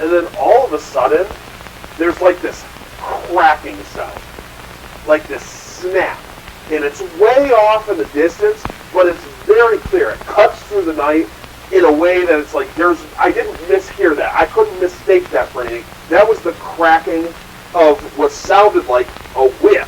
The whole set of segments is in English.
and then all of a sudden, there's like this cracking sound, like this snap, and it's way off in the distance, but it's very clear. It cuts through the night in a way that it's like I didn't mishear that. I couldn't mistake that for anything. That was the cracking of what sounded like a whip.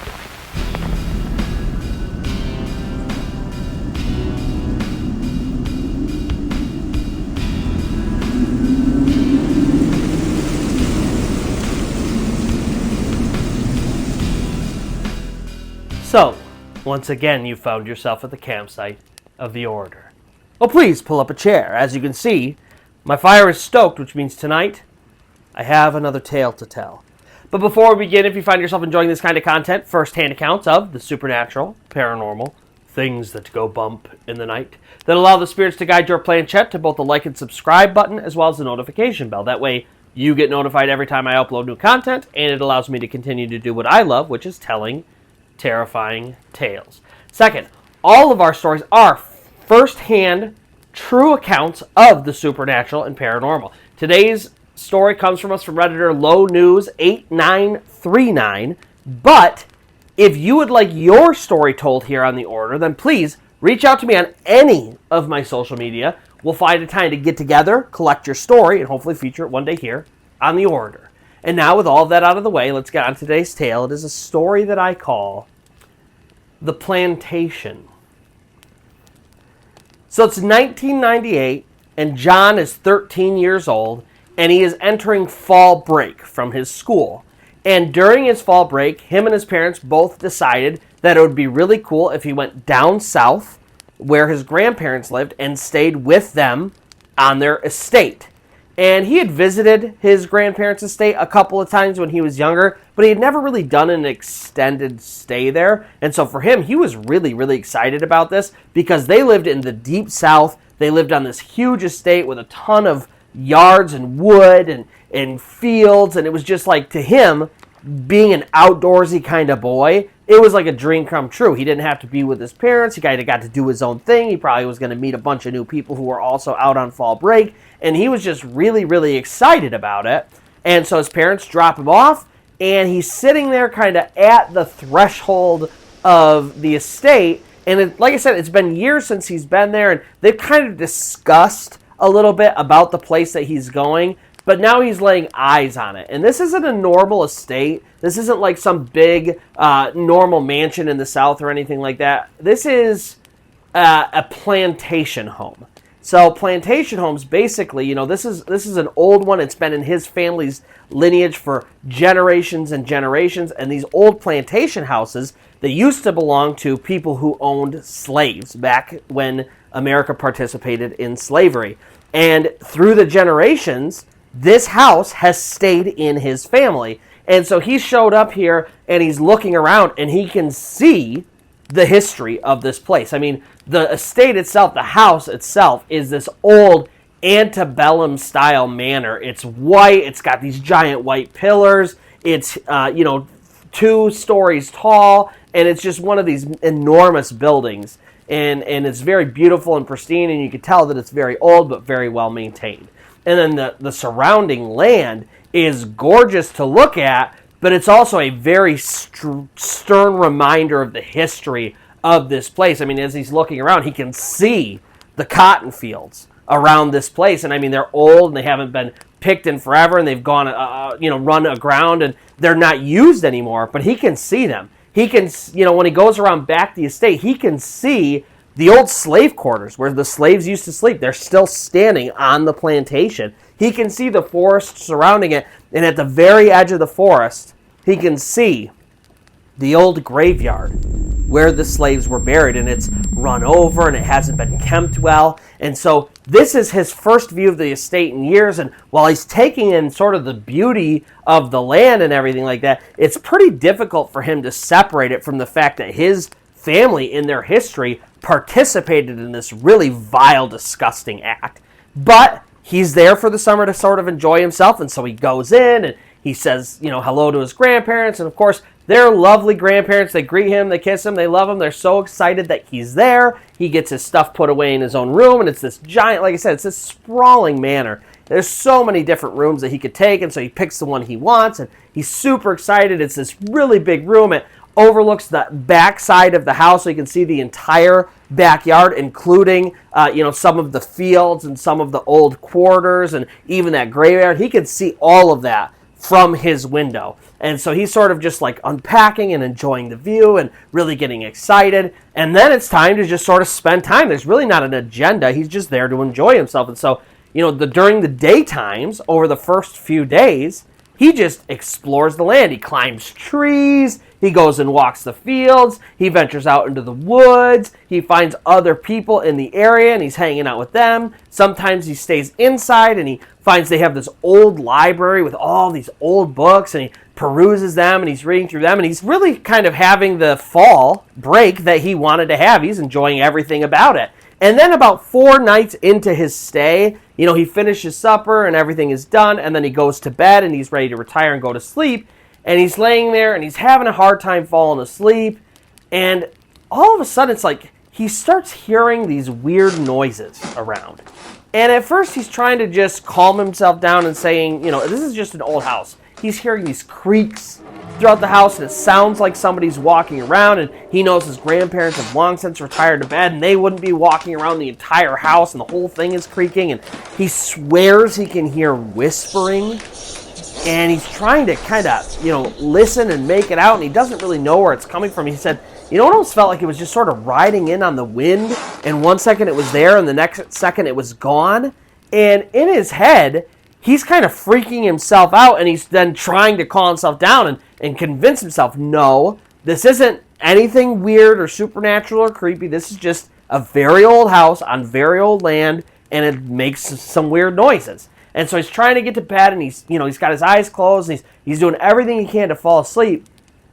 So, once again, you found yourself at the campsite of the Orator. Oh, please pull up a chair. As you can see, my fire is stoked, which means tonight I have another tale to tell. But before we begin, if you find yourself enjoying this kind of content, first-hand accounts of the supernatural, paranormal, things that go bump in the night, that allow the spirits to guide your planchette to both the like and subscribe button as well as the notification bell. That way, you get notified every time I upload new content, and it allows me to continue to do what I love, which is telling terrifying tales. Second, all of our stories are first-hand, true accounts of the supernatural and paranormal. Today's story comes from us from Redditor Low News 8939, but if you would like your story told here on The Orator, then please reach out to me on any of my social media. We'll find a time to get together, collect your story, and hopefully feature it one day here on The Orator. And now, with all of that out of the way, let's get on to today's tale. It is a story that I call The Plantation. So it's 1998, and John is 13 years old, and he is entering fall break from his school. And during his fall break, him and his parents both decided that it would be really cool if he went down south, where his grandparents lived, and stayed with them on their estate. And he had visited his grandparents' estate a couple of times when he was younger, but he had never really done an extended stay there. And so for him, he was really, really excited about this because they lived in the deep south. They lived on this huge estate with a ton of yards and wood and fields. And it was just like, to him, being an outdoorsy kind of boy, it was like a dream come true. He didn't have to be with his parents. He kind of got to do his own thing. He probably was going to meet a bunch of new people who were also out on fall break. And he was just really, really excited about it. And so his parents drop him off, and he's sitting there kind of at the threshold of the estate. And like I said, it's been years since he's been there, and they've kind of discussed a little bit about the place that he's going. But now he's laying eyes on it. And this isn't a normal estate. This isn't like some big normal mansion in the south or anything like that. This is a plantation home. So plantation homes, basically, this is an old one. It's been in his family's lineage for generations and generations. And these old plantation houses, they used to belong to people who owned slaves back when America participated in slavery. And through the generations, this house has stayed in his family. And so he showed up here and he's looking around and he can see the history of this place. I mean, the estate itself, the house itself, is this old antebellum style manor. It's white. It's got these giant white pillars. It's, 2 stories tall. And it's just one of these enormous buildings. And it's very beautiful and pristine. And you can tell that it's very old, but very well maintained. And then the surrounding land is gorgeous to look at, but it's also a very stern reminder of the history of this place. I mean, as he's looking around, he can see the cotton fields around this place. And I mean, they're old and they haven't been picked in forever, and they've gone, run aground, and they're not used anymore, but he can see them. He can, when he goes around back the estate, he can see the old slave quarters where the slaves used to sleep. They're still standing on the plantation. He can see the forest surrounding it, and at the very edge of the forest, he can see the old graveyard where the slaves were buried, and it's run over and it hasn't been kept well. And so this is his first view of the estate in years, and while he's taking in sort of the beauty of the land and everything like that, it's pretty difficult for him to separate it from the fact that his family in their history participated in this really vile, disgusting act. But he's there for the summer to sort of enjoy himself, and so he goes in and he says, hello to his grandparents, and of course, they're lovely grandparents. They greet him, they kiss him, they love him. They're so excited that he's there. He gets his stuff put away in his own room, and it's this giant, like I said, it's this sprawling manor. there's so many different rooms that he could take, and so he picks the one he wants, and he's super excited. It's this really big room. It overlooks the back side of the house, so you can see the entire backyard, including some of the fields and some of the old quarters and even that graveyard. He can see all of that from his window. And so he's sort of just like unpacking and enjoying the view and really getting excited. And then it's time to just sort of spend time. There's really not an agenda. He's just there to enjoy himself. And so, during the daytimes, over the first few days, he just explores the land. He climbs trees. He goes and walks the fields. He ventures out into the woods. He finds other people in the area, and he's hanging out with them. Sometimes he stays inside, and he finds they have this old library with all these old books, and he peruses them, and he's reading through them, and he's really kind of having the fall break that he wanted to have. He's enjoying everything about it. And then about 4 nights into his stay, he finishes supper, and everything is done, and then he goes to bed, and he's ready to retire and go to sleep. And he's laying there, and he's having a hard time falling asleep. And all of a sudden, it's like he starts hearing these weird noises around. And at first, he's trying to just calm himself down and saying, this is just an old house. He's hearing these creaks throughout the house, and it sounds like somebody's walking around. And he knows his grandparents have long since retired to bed, and they wouldn't be walking around the entire house, and the whole thing is creaking. And he swears he can hear whispering. And he's trying to kind of, listen and make it out, and he doesn't really know where it's coming from. He said, it almost felt like it was just sort of riding in on the wind, and 1 second it was there, and the next second it was gone. And in his head, he's kind of freaking himself out, and he's then trying to calm himself down and convince himself, no, this isn't anything weird or supernatural or creepy. This is just a very old house on very old land, and it makes some weird noises. And so he's trying to get to bed, and he's got his eyes closed, and he's doing everything he can to fall asleep.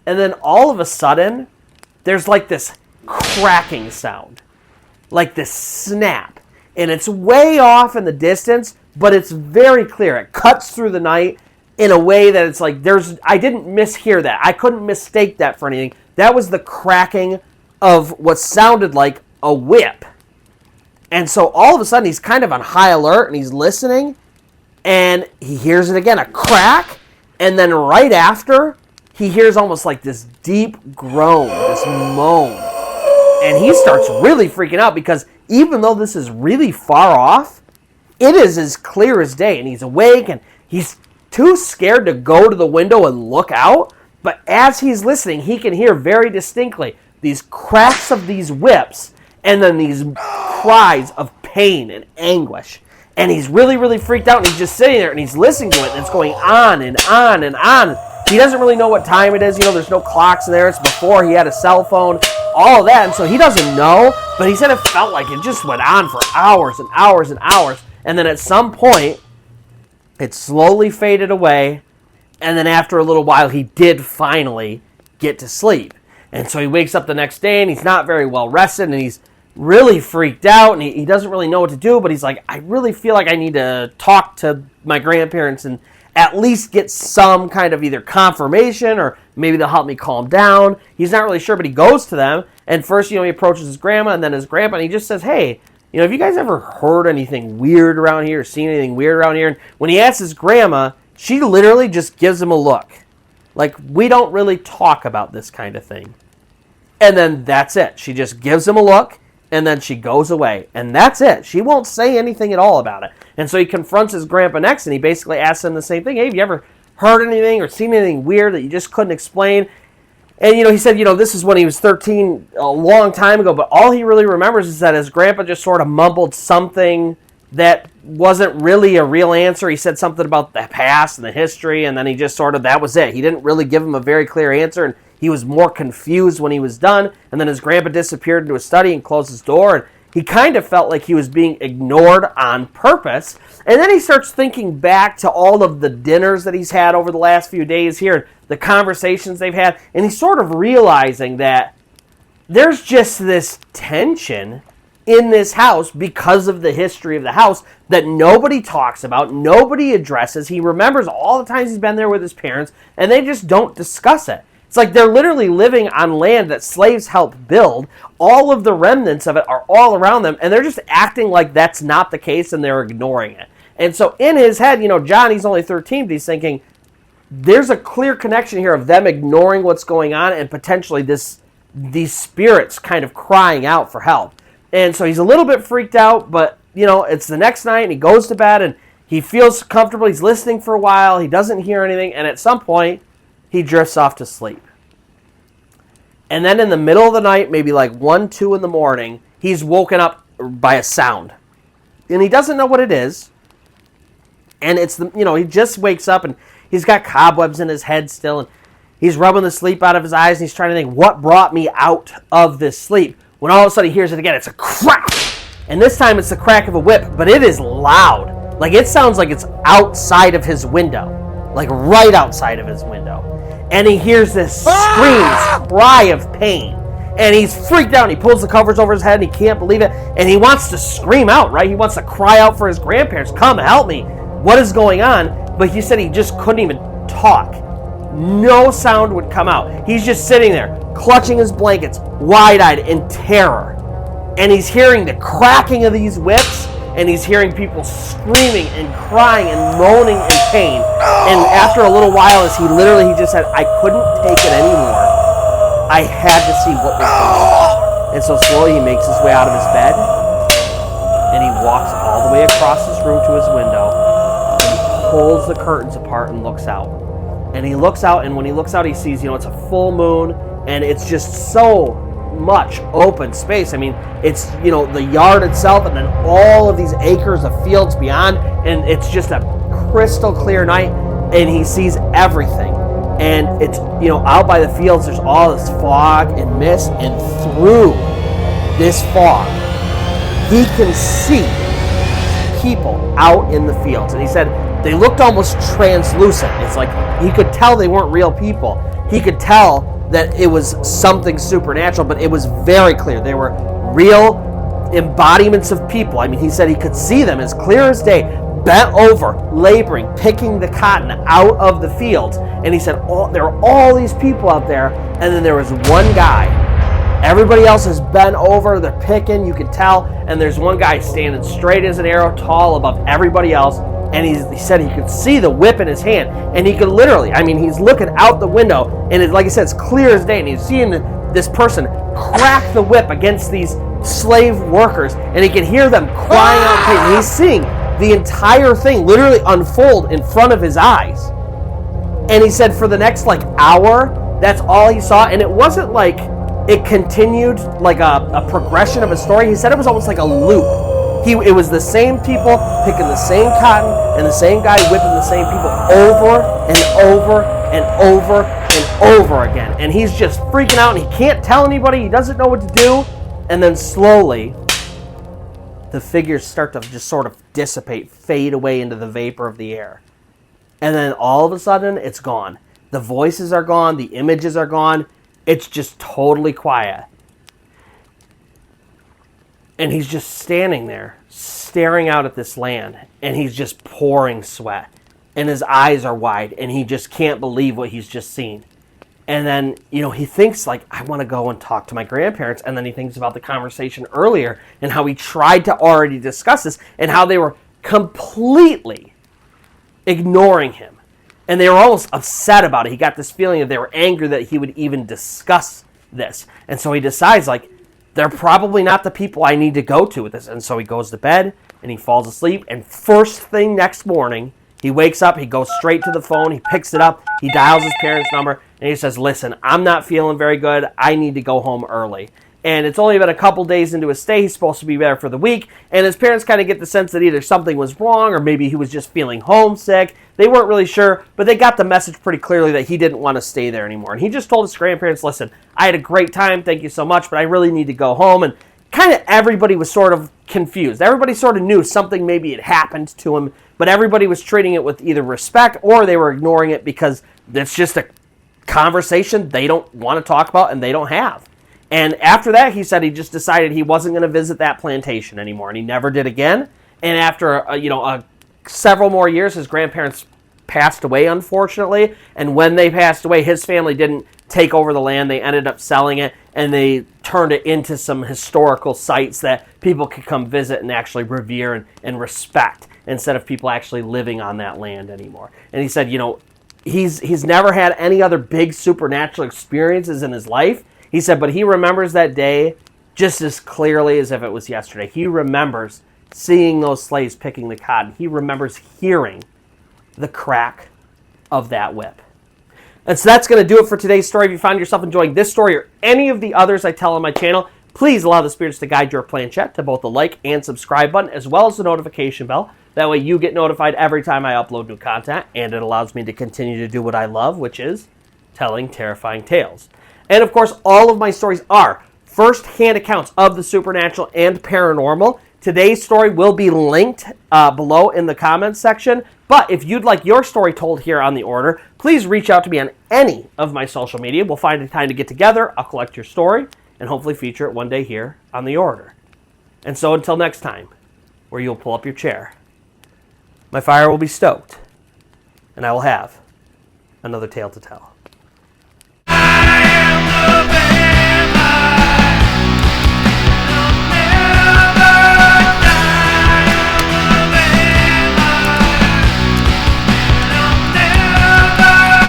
And then all of a sudden, there's like this cracking sound, like this snap. And it's way off in the distance, but it's very clear. It cuts through the night in a way that it's like I didn't mishear that. I couldn't mistake that for anything. That was the cracking of what sounded like a whip. And so all of a sudden, he's kind of on high alert, and he's listening. And he hears it again, a crack, and then right after, he hears almost like this deep groan, this moan. And he starts really freaking out because even though this is really far off, it is as clear as day. And he's awake, and he's too scared to go to the window and look out. But as he's listening, he can hear very distinctly these cracks of these whips, and then these cries of pain and anguish. And he's really, really freaked out, and he's just sitting there, and he's listening to it, and it's going on and on and on. He doesn't really know what time it is. There's no clocks in there. It's before he had a cell phone, all of that. And so he doesn't know, but he said it felt like it just went on for hours and hours and hours. And then at some point, it slowly faded away, and then after a little while, he did finally get to sleep. And so he wakes up the next day, and he's not very well rested, and he's really freaked out, and he doesn't really know what to do, but he's like, I really feel like I need to talk to my grandparents and at least get some kind of either confirmation or maybe they'll help me calm down. He's not really sure, but he goes to them, and first, he approaches his grandma and then his grandpa, and he just says, hey, have you guys ever heard anything weird around here or seen anything weird around here? And when he asks his grandma, she literally just gives him a look. Like, we don't really talk about this kind of thing. And then that's it. She just gives him a look, and then she goes away. And that's it. She won't say anything at all about it. And so he confronts his grandpa next, and he basically asks him the same thing. Hey, have you ever heard anything or seen anything weird that you just couldn't explain? And, he said, this is when he was 13, a long time ago, but all he really remembers is that his grandpa just sort of mumbled something that wasn't really a real answer. He said something about the past and the history, and then he just that was it. He didn't really give him a very clear answer, and he was more confused when he was done, and then his grandpa disappeared into his study and closed his door, and he kind of felt like he was being ignored on purpose. And then he starts thinking back to all of the dinners that he's had over the last few days here, the conversations they've had, and he's sort of realizing that there's just this tension in this house because of the history of the house that nobody talks about, nobody addresses. He remembers all the times he's been there with his parents, and they just don't discuss it. It's like they're literally living on land that slaves helped build. All of the remnants of it are all around them, and they're just acting like that's not the case, and they're ignoring it. And so in his head, John, he's only 13, but he's thinking, there's a clear connection here of them ignoring what's going on and potentially these spirits kind of crying out for help. And so he's a little bit freaked out, but, it's the next night, and he goes to bed, and he feels comfortable. He's listening for a while. He doesn't hear anything, and at some point, he drifts off to sleep. And then in the middle of the night, maybe like 1, 2 in the morning, he's woken up by a sound. And he doesn't know what it is. And it's, he just wakes up, and he's got cobwebs in his head still, and he's rubbing the sleep out of his eyes, and he's trying to think, what brought me out of this sleep? When all of a sudden he hears it again, it's a crack! And this time it's the crack of a whip, but it is loud. Like, it sounds like it's outside of his window. Like, right outside of his window. And he hears this scream, cry of pain. And he's freaked out, and he pulls the covers over his head, and he can't believe it. And he wants to scream out, right? He wants to cry out for his grandparents, come help me. What is going on? But he said he just couldn't even talk. No sound would come out. He's just sitting there, clutching his blankets, wide-eyed in terror. And he's hearing the cracking of these whips, and he's hearing people screaming and crying and moaning in pain. And after a little while, he just said, I couldn't take it anymore. I had to see what was going on. And so slowly he makes his way out of his bed, and he walks all the way across his room to his window, and he pulls the curtains apart and looks out. And he looks out, and when he looks out, he sees, it's a full moon, and it's just so much open space. I mean, it's, the yard itself, and then all of these acres of fields beyond, and it's just a crystal clear night, and he sees everything. And it's, out by the fields, there's all this fog and mist, and through this fog, he can see people out in the fields. And he said they looked almost translucent. It's like he could tell they weren't real people. He could tell that it was something supernatural, but it was very clear. They were real embodiments of people. I mean, he said he could see them as clear as day, bent over, laboring, picking the cotton out of the fields. And he said, there are all these people out there, and then there was one guy. Everybody else is bent over, they're picking, you can tell, and there's one guy standing straight as an arrow, tall above everybody else, and he said he could see the whip in his hand, and he could literally, he's looking out the window, and like I said, it's clear as day, and he's seeing this person crack the whip against these slave workers, and he can hear them crying out in pain, and he's seeing the entire thing literally unfold in front of his eyes. And he said for the next hour, that's all he saw, and it wasn't like it continued like a progression of a story. He said it was almost like a loop. It was the same people picking the same cotton and the same guy whipping the same people over and over and over and over again. And he's just freaking out, and he can't tell anybody. He doesn't know what to do. And then slowly, the figures start to just sort of dissipate, fade away into the vapor of the air. And then all of a sudden, it's gone. The voices are gone. The images are gone. It's just totally quiet. And he's just standing there, staring out at this land. And he's just pouring sweat. And his eyes are wide. And he just can't believe what he's just seen. And then, he thinks, I want to go and talk to my grandparents. And then he thinks about the conversation earlier and how he tried to already discuss this and how they were completely ignoring him. And they were almost upset about it. He got this feeling that they were angry that he would even discuss this. And so he decides, they're probably not the people I need to go to with this. And so he goes to bed and he falls asleep. And first thing next morning, he wakes up, he goes straight to the phone, he picks it up, he dials his parents' number, and he says, listen, I'm not feeling very good. I need to go home early. And it's only been a couple days into his stay. He's supposed to be there for the week. And his parents kind of get the sense that either something was wrong or maybe he was just feeling homesick. They weren't really sure, but they got the message pretty clearly that he didn't want to stay there anymore. And he just told his grandparents, listen, I had a great time. Thank you so much, but I really need to go home. And kind of everybody was sort of confused. Everybody sort of knew something maybe had happened to him, but everybody was treating it with either respect or they were ignoring it because it's just a conversation they don't want to talk about and they don't have. And after that, he said he just decided he wasn't going to visit that plantation anymore, and he never did again. And after several more years, his grandparents passed away, unfortunately. And when they passed away, his family didn't take over the land. They ended up selling it, and they turned it into some historical sites that people could come visit and actually revere and respect. instead of people actually living on that land anymore. And he said, he's never had any other big supernatural experiences in his life. He said, but he remembers that day just as clearly as if it was yesterday. He remembers seeing those slaves picking the cotton. He remembers hearing the crack of that whip. And so that's going to do it for today's story. If you found yourself enjoying this story or any of the others I tell on my channel, please allow the spirits to guide your planchette to both the like and subscribe button, as well as the notification bell. That way you get notified every time I upload new content, and it allows me to continue to do what I love, which is telling terrifying tales. And of course, all of my stories are first-hand accounts of the supernatural and paranormal. Today's story will be linked below in the comments section. But if you'd like your story told here on The Order, please reach out to me on any of my social media. We'll find a time to get together. I'll collect your story and hopefully feature it one day here on The Order. And so until next time, where you'll pull up your chair, my fire will be stoked, and I will have another tale to tell.